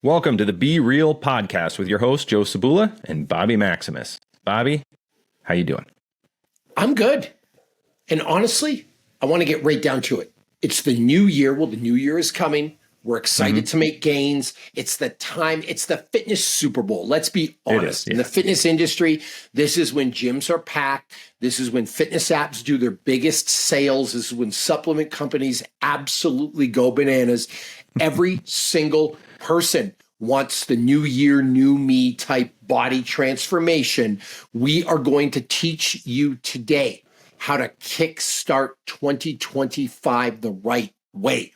Welcome to the Be Real podcast with your host, Joe Cebula and Bobby Maximus. Bobby, how you doing? I'm good. And honestly, I want to get right down to it. It's the new year. Well, the new year is coming. We're excited to make gains. It's the time. It's the fitness Super Bowl. Let's be honest. In the fitness industry, this is when gyms are packed. This is when fitness apps do their biggest sales. This is when supplement companies absolutely go bananas. Every single person wants the new year, new me type body transformation. We are going to teach you today how to kickstart 2025 the right way.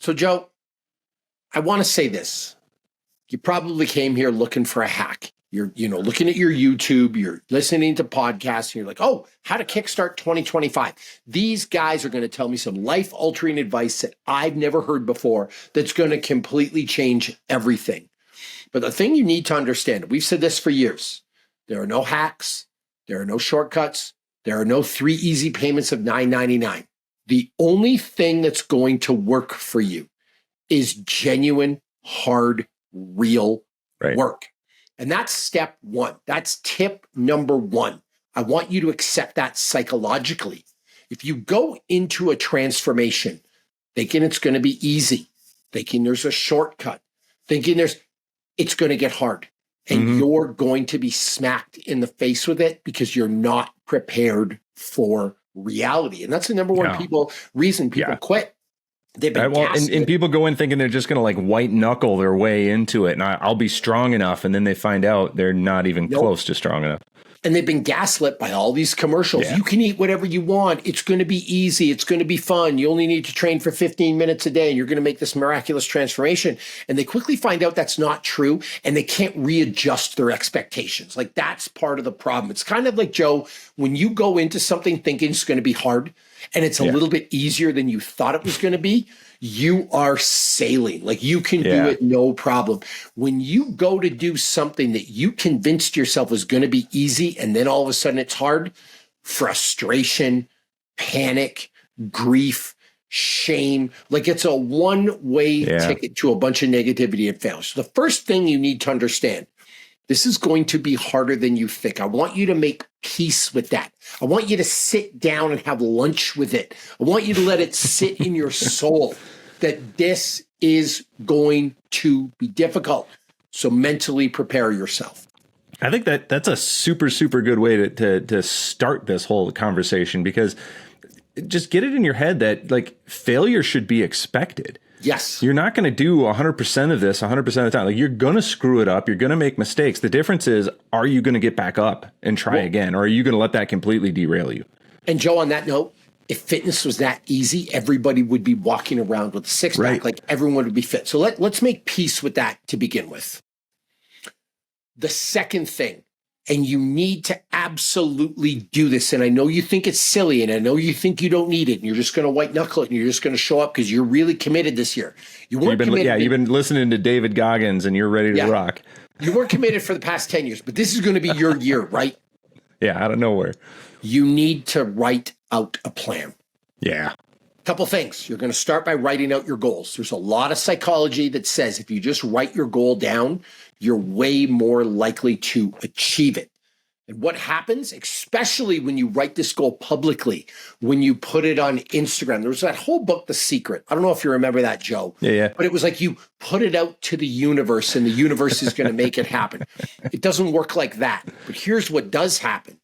So, Joe, I want to say this. You probably came here looking for a hack. You're, looking at your YouTube, you're listening to podcasts, and you're like, oh, how to kickstart 2025. These guys are going to tell me some life-altering advice that I've never heard before that's going to completely change everything. But the thing you need to understand, we've said this for years, there are no hacks, there are no shortcuts, there are no 3 easy payments of $9.99. The only thing that's going to work for you is genuine, hard, real work. And that's step one. That's tip number one. I want you to accept that psychologically. If you go into a transformation thinking it's going to be easy, thinking there's a shortcut, thinking it's going to get hard, and you're going to be smacked in the face with it because you're not prepared for reality. And that's the number one reason people quit. They've been and people go in thinking they're just going to like white knuckle their way into it. And I'll be strong enough. And then they find out they're not even close to strong enough. And they've been gaslit by all these commercials. Yeah. You can eat whatever you want. It's going to be easy. It's going to be fun. You only need to train for 15 minutes a day and you're going to make this miraculous transformation. And they quickly find out that's not true and they can't readjust their expectations. Like that's part of the problem. It's kind of like, Joe, when you go into something thinking it's going to be hard and it's a little bit easier than you thought it was going to be, you are sailing. Like you can do it no problem. When you go to do something that you convinced yourself was going to be easy and then all of a sudden it's hard, frustration, panic, grief, shame, like it's a one-way ticket to a bunch of negativity and failure. So the first thing you need to understand, this is going to be harder than you think. I want you to make peace with that. I want you to sit down and have lunch with it. I want you to let it sit in your soul that this is going to be difficult. So mentally prepare yourself. I think that's a super, super good way to start this whole conversation, because just get it in your head that like failure should be expected. Yes. You're not going to do 100% of this 100% of the time. Like you're going to screw it up. You're going to make mistakes. The difference is, are you going to get back up and try again? Or are you going to let that completely derail you? And Joe, on that note, if fitness was that easy, everybody would be walking around with a six-pack. Like everyone would be fit. So let's make peace with that to begin with. The second thing, and you need to absolutely do this. And I know you think it's silly and I know you think you don't need it and you're just going to white knuckle it and you're just going to show up because you're really committed this year. You weren't committed. You've been listening to David Goggins and you're ready to rock. You weren't committed for the past 10 years, but this is going to be your year, right? Yeah, out of nowhere. You need to write out a plan. Yeah. Couple things. You're going to start by writing out your goals. There's a lot of psychology that says if you just write your goal down, you're way more likely to achieve it. And what happens, especially when you write this goal publicly, when you put it on Instagram, there was that whole book, The Secret. I don't know if you remember that, Joe. Yeah. But it was like you put it out to the universe and the universe is going to make it happen. It doesn't work like that. But here's what does happen.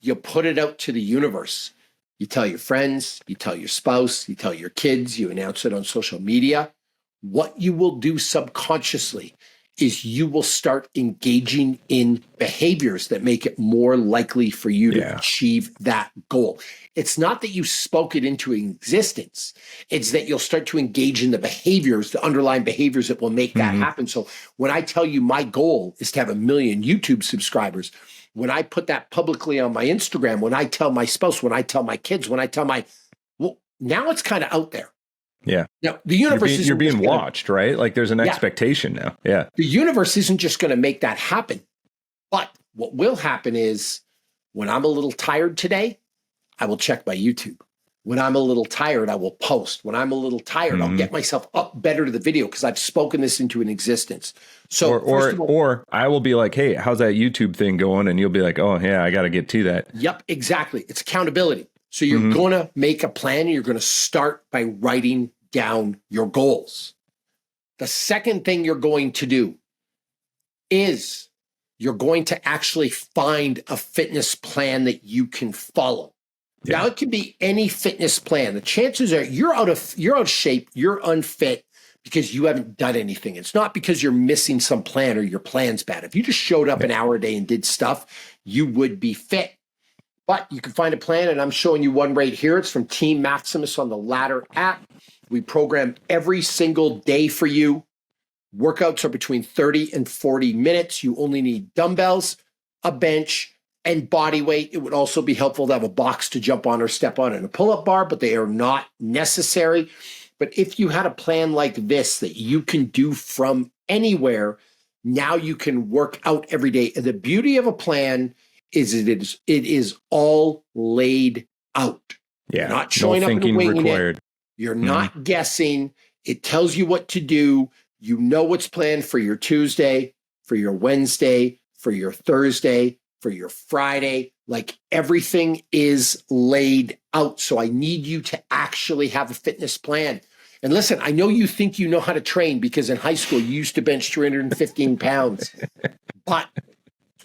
You put it out to the universe. You tell your friends, you tell your spouse, you tell your kids, you announce it on social media. What you will do subconsciously is you will start engaging in behaviors that make it more likely for you to achieve that goal. It's not that you spoke it into existence. It's that you'll start to engage in the behaviors, the underlying behaviors that will make that happen. So when I tell you my goal is to have 1 million YouTube subscribers, when I put that publicly on my Instagram, when I tell my spouse, when I tell my kids, when I tell now it's kind of out there. Yeah. Now, the universe you're being watched, right? Like there's an expectation now. Yeah. The universe isn't just going to make that happen. But what will happen is when I'm a little tired today, I will check my YouTube. When I'm a little tired, I will post. When I'm a little tired, I'll get myself up better to the video because I've spoken this into an existence. So first of all, or I will be like, hey, how's that YouTube thing going? And you'll be like, oh yeah, I got to get to that. Yep, exactly. It's accountability. So you're going to make a plan and you're going to start by writing down your goals. The second thing you're going to do is you're going to actually find a fitness plan that you can follow. Yeah. Now it can be any fitness plan. The chances are you're out of shape, you're unfit because you haven't done anything. It's not because you're missing some plan or your plan's bad. If you just showed up an hour a day and did stuff, you would be fit. But you can find a plan, and I'm showing you one right here. It's from Team Maximus on the Ladder app. We program every single day for you. Workouts are between 30 and 40 minutes. You only need dumbbells, a bench, and body weight. It would also be helpful to have a box to jump on or step on and a pull-up bar, but they are not necessary. But if you had a plan like this that you can do from anywhere, now you can work out every day. And the beauty of a plan is it is all laid out. Yeah, you're not showing up and winging it. You're not guessing. It tells you what to do. You know what's planned for your Tuesday, for your Wednesday, for your Thursday, for your Friday. Like everything is laid out. So I need you to actually have a fitness plan. And listen, I know you think you know how to train because in high school you used to bench 315 pounds, but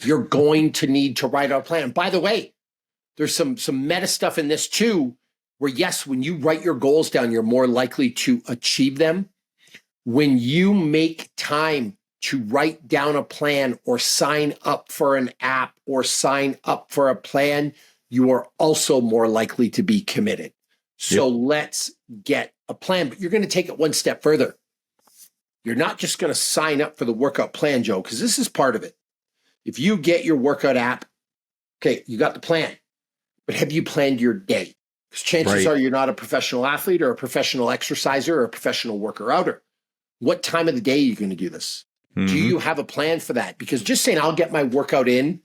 you're going to need to write out a plan. And by the way, there's some meta stuff in this too, where yes, when you write your goals down, you're more likely to achieve them. When you make time to write down a plan or sign up for an app or sign up for a plan, you are also more likely to be committed. So let's get a plan, but you're going to take it one step further. You're not just going to sign up for the workout plan, Joe, because this is part of it. If you get your workout app, okay, you got the plan, but have you planned your day? Because chances are you're not a professional athlete or a professional exerciser or a professional worker-outer. What time of the day are you going to do this? Do you have a plan for that? Because just saying I'll get my workout in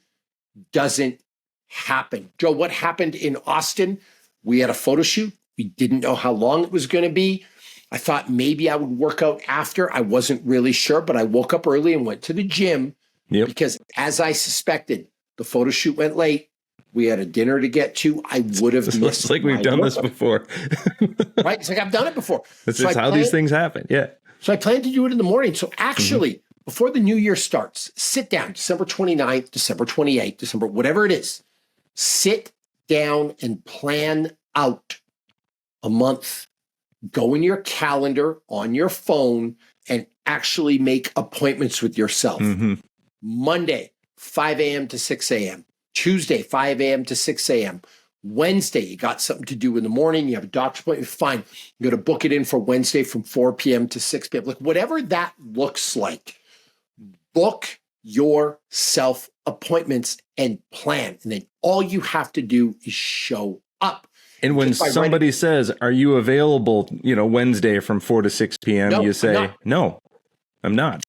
doesn't happen. Joe, what happened in Austin? We had a photo shoot. We didn't know how long it was going to be. I thought maybe I would work out after. I wasn't really sure, but I woke up early and went to the gym because as I suspected, the photo shoot went late. We had a dinner to get to. I would have missed. It's like we've done this before. Right? It's like I've done it before. That's just how these things happen. Yeah. So I plan to do it in the morning. So actually, before the new year starts, sit down, December 29th, December 28th, December, whatever it is, sit down and plan out a month. Go in your calendar on your phone and actually make appointments with yourself. Monday, 5 a.m. to 6 a.m. Tuesday, 5 a.m. to 6 a.m. Wednesday, you got something to do in the morning. You have a doctor's appointment. Fine. You're going to book it in for Wednesday from 4 p.m. to 6 p.m. Like whatever that looks like, book yourself appointments and plan. And then all you have to do is show up. And when somebody says, are you available, Wednesday from 4 to 6 p.m., you say, no, I'm not.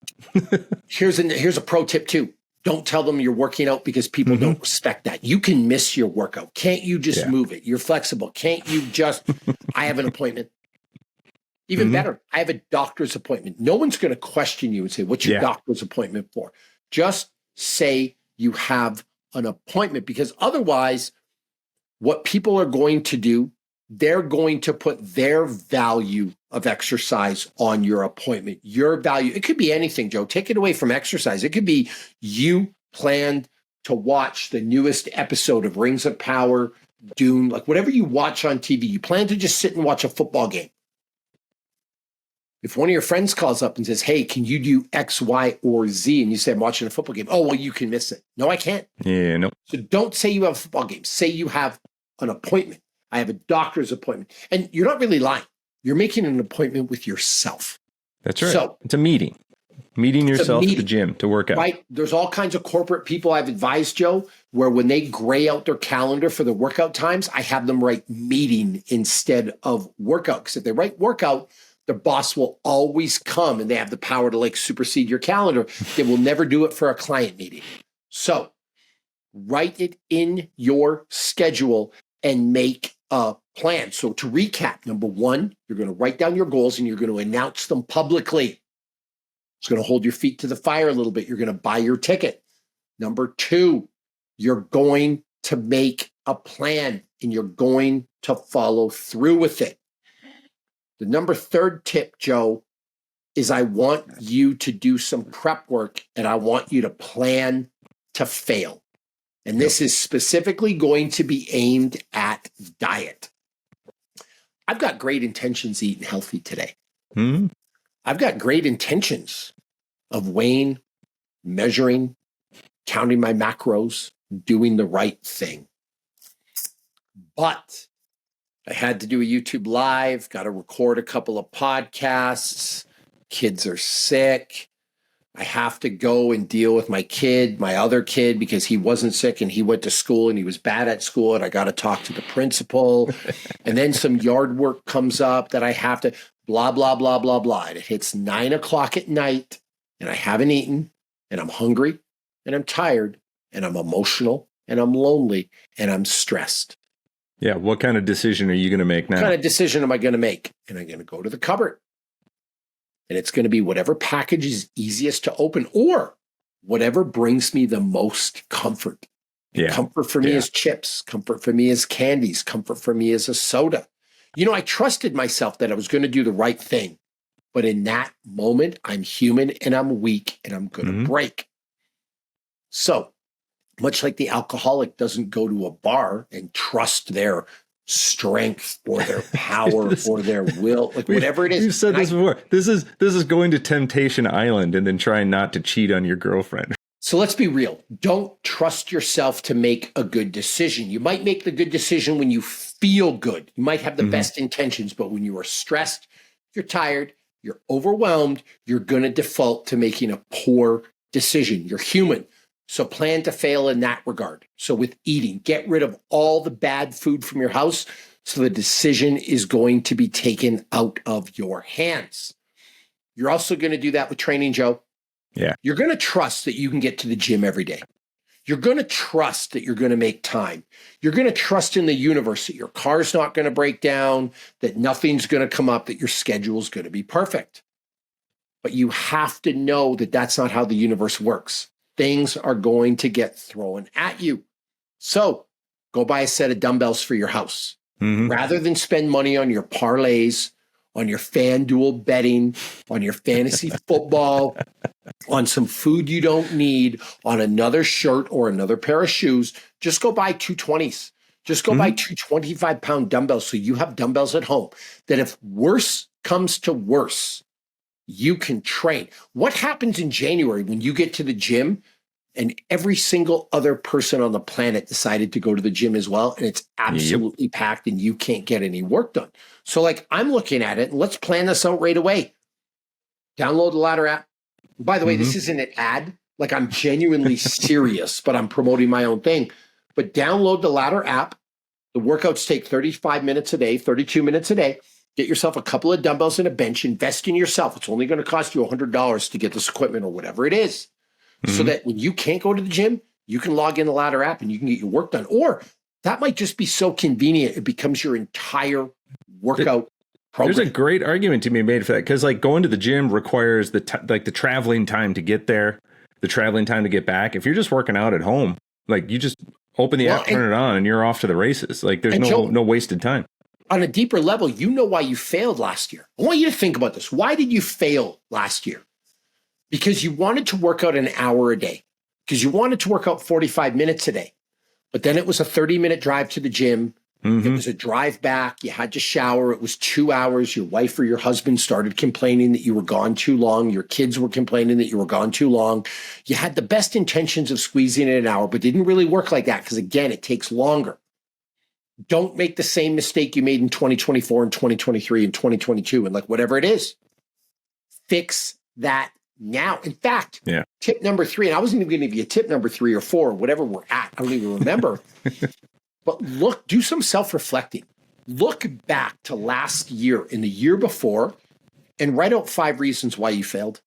Here's a pro tip too. Don't tell them you're working out because people don't respect that. You can miss your workout. Can't you just move it? You're flexible. Can't you just, I have an appointment. Even better, I have a doctor's appointment. No one's going to question you and say, what's your doctor's appointment for? Just say you have an appointment because otherwise, what people are going to do, they're going to put their value of exercise on your appointment. Your value, it could be anything, Joe. Take it away from exercise. It could be you planned to watch the newest episode of Rings of Power, Dune, like whatever you watch on TV. You plan to just sit and watch a football game. If one of your friends calls up and says, hey, can you do X, Y, or Z? And you say, I'm watching a football game. Oh, well, you can miss it. No, I can't. Yeah, no. So don't say you have a football game. Say you have an appointment. I have a doctor's appointment. And you're not really lying. You're making an appointment with yourself. That's right. So it's a meeting. Meeting yourself at the gym to work out. Right. There's all kinds of corporate people I've advised, Joe, where when they gray out their calendar for their workout times, I have them write meeting instead of workout. Because if they write workout, their boss will always come and they have the power to like supersede your calendar. They will never do it for a client meeting. So write it in your schedule and make a plan. So to recap, number one, you're going to write down your goals and you're going to announce them publicly. It's going to hold your feet to the fire a little bit. You're going to buy your ticket. Number two, you're going to make a plan and you're going to follow through with it. The number third tip, Joe, is I want you to do some prep work and I want you to plan to fail. And this is specifically going to be aimed at diet. I've got great intentions eating healthy today. Mm-hmm. I've got great intentions of weighing, measuring, counting my macros, doing the right thing. But I had to do a YouTube live, got to record a couple of podcasts. Kids are sick. I have to go and deal with my kid, my other kid, because he wasn't sick and he went to school and he was bad at school and I got to talk to the principal. And then some yard work comes up that I have to blah, blah, blah, blah, blah. And it hits 9 o'clock at night and I haven't eaten and I'm hungry and I'm tired and I'm emotional and I'm lonely and I'm stressed. Yeah. What kind of decision are you going to make now? What kind of decision am I going to make? And I'm going to go to the cupboard. And it's going to be whatever package is easiest to open or whatever brings me the most comfort. Yeah. Comfort for me is chips. Comfort for me is candies. Comfort for me is a soda. You know, I trusted myself that I was going to do the right thing. But in that moment, I'm human and I'm weak and I'm going to break. So much like the alcoholic doesn't go to a bar and trust their strength or their power or their will, like whatever it is. You've said this before. This is going to Temptation Island and then trying not to cheat on your girlfriend. So let's be real. Don't trust yourself to make a good decision. You might make the good decision when you feel good. You might have the best intentions, but when you are stressed, you're tired, you're overwhelmed, you're going to default to making a poor decision. You're human. So plan to fail in that regard. So with eating, get rid of all the bad food from your house so the decision is going to be taken out of your hands. You're also going to do that with training, Joe. Yeah. You're going to trust that you can get to the gym every day. You're going to trust that you're going to make time. You're going to trust in the universe that your car's not going to break down, that nothing's going to come up, that your schedule's going to be perfect. But you have to know that that's not how the universe works. Things are going to get thrown at you. So go buy a set of dumbbells for your house. Rather than spend money on your parlays, on your FanDuel betting, on your fantasy football, on some food you don't need, on another shirt or another pair of shoes, just go buy 220s. Just go buy 2 25-pound dumbbells so you have dumbbells at home that if worse comes to worse, you can train. What happens in January when you get to the gym and every single other person on the planet decided to go to the gym as well, and it's absolutely packed and you can't get any work done? So like I'm looking at it and let's plan this out right away. Download the Ladder app. By the way, this isn't an ad. Like I'm genuinely serious, but I'm promoting my own thing. But download the Ladder app. The workouts take 35 minutes a day, 32 minutes a day. Get yourself a couple of dumbbells and a bench. Invest in yourself. It's only going to cost you $100 to get this equipment or whatever it is. So that when you can't go to the gym, you can log in the Ladder app and you can get your work done. Or that might just be so convenient. It becomes your entire workout program. There's a great argument to be made for that because like going to the gym requires the traveling time to get there, the traveling time to get back. If you're just working out at home, like you just open the app, turn it on, and you're off to the races. Like there's no wasted time. On a deeper level, you know why you failed last year. I want you to think about this. Why did you fail last year? Because you wanted to work out an hour a day, because you wanted to work out 45 minutes a day. But then it was a 30-minute drive to the gym. It was a drive back. You had to shower. It was 2 hours. Your wife or your husband started complaining that you were gone too long. Your kids were complaining that you were gone too long. You had the best intentions of squeezing in an hour, but didn't really work like that because, again, it takes longer. Don't make the same mistake you made in 2024 and 2023 and 2022 and like whatever it is. Fix that now. In fact, tip number 3, and I wasn't even going to give you a tip number 3 or 4, whatever we're at. I don't even remember. But look, do some self-reflecting. Look back to last year and the year before and write out 5 reasons why you failed.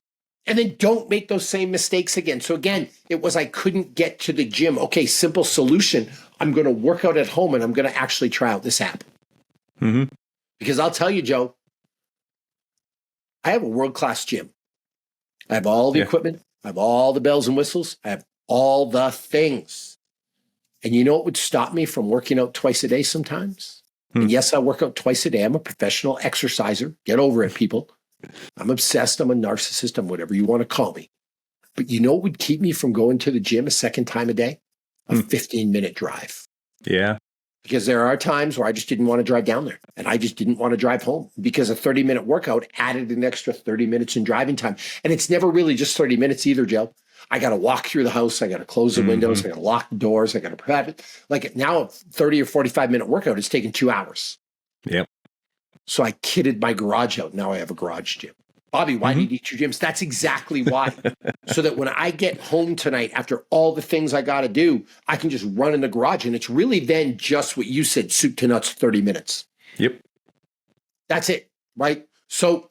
And then don't make those same mistakes again. So again, it was I couldn't get to the gym. Okay, simple solution. I'm going to work out at home and I'm going to actually try out this app. Mm-hmm. Because I'll tell you, Joe, I have a world-class gym. I have all the equipment. I have all the bells and whistles. I have all the things. And you know what would stop me from working out twice a day sometimes? And yes, I work out twice a day. I'm a professional exerciser. Get over it, people. I'm obsessed. I'm a narcissist. I'm whatever you want to call me. But you know what would keep me from going to the gym a second time a day? A 15-minute drive. Yeah. Because there are times where I just didn't want to drive down there. And I just didn't want to drive home because a 30-minute workout added an extra 30 minutes in driving time. And it's never really just 30 minutes either, Joe. I got to walk through the house. I got to close the windows. I got to lock the doors. I got to prep it. Like now, a 30 or 45-minute workout is taking 2 hours. Yep. So I kitted my garage out. Now I have a garage gym. Bobby, why do you need 2 gyms? That's exactly why. So that when I get home tonight, after all the things I got to do, I can just run in the garage. And it's really then just what you said, soup to nuts, 30 minutes. Yep. That's it, right? So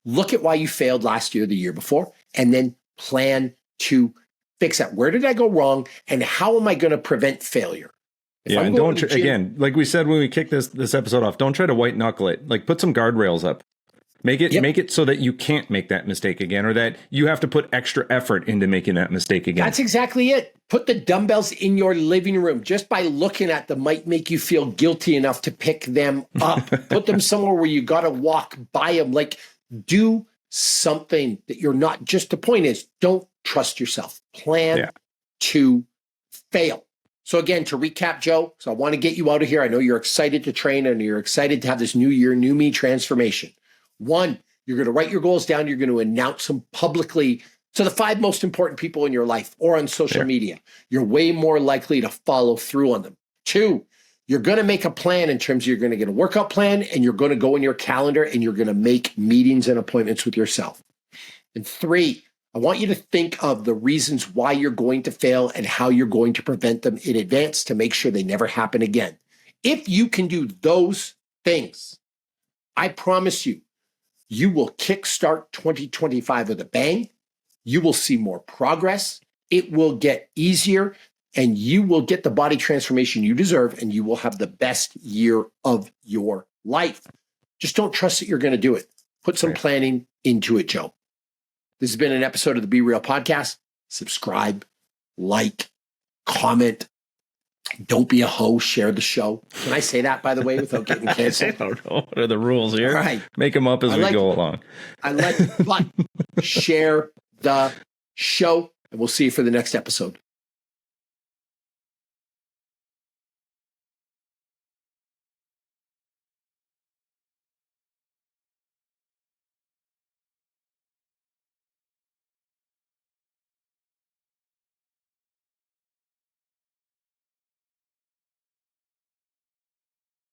look at why you failed last year, the year before, and then plan to fix that. Where did I go wrong? And how am I going to prevent failure? Yeah, and don't, again, like we said when we kicked this episode off, don't try to white knuckle it. Like put some guardrails up. Make it so that you can't make that mistake again, or that you have to put extra effort into making that mistake again. That's exactly it. Put the dumbbells in your living room. Just by looking at them might make you feel guilty enough to pick them up. Put them somewhere where you got to walk by them. Like do something that you're not. Just the point is, don't trust yourself. Plan to fail. So again, to recap, Joe, so I want to get you out of here. I know you're excited to train and you're excited to have this new year, new me transformation. 1, you're going to write your goals down. You're going to announce them publicly to the 5 most important people in your life or on social media. You're way more likely to follow through on them. 2, you're going to make a plan in terms of you're going to get a workout plan and you're going to go in your calendar and you're going to make meetings and appointments with yourself. And 3, I want you to think of the reasons why you're going to fail and how you're going to prevent them in advance to make sure they never happen again. If you can do those things, I promise you, you will kickstart 2025 with a bang. You will see more progress. It will get easier and you will get the body transformation you deserve and you will have the best year of your life. Just don't trust that you're going to do it. Put some planning into it, Joe. This has been an episode of the Be Real podcast. Subscribe, like, comment. Don't be a hoe, share the show. Can I say that, by the way, without getting canceled? I don't know. What are the rules here? All right. Make them up as we go along. But share the show, and we'll see you for the next episode.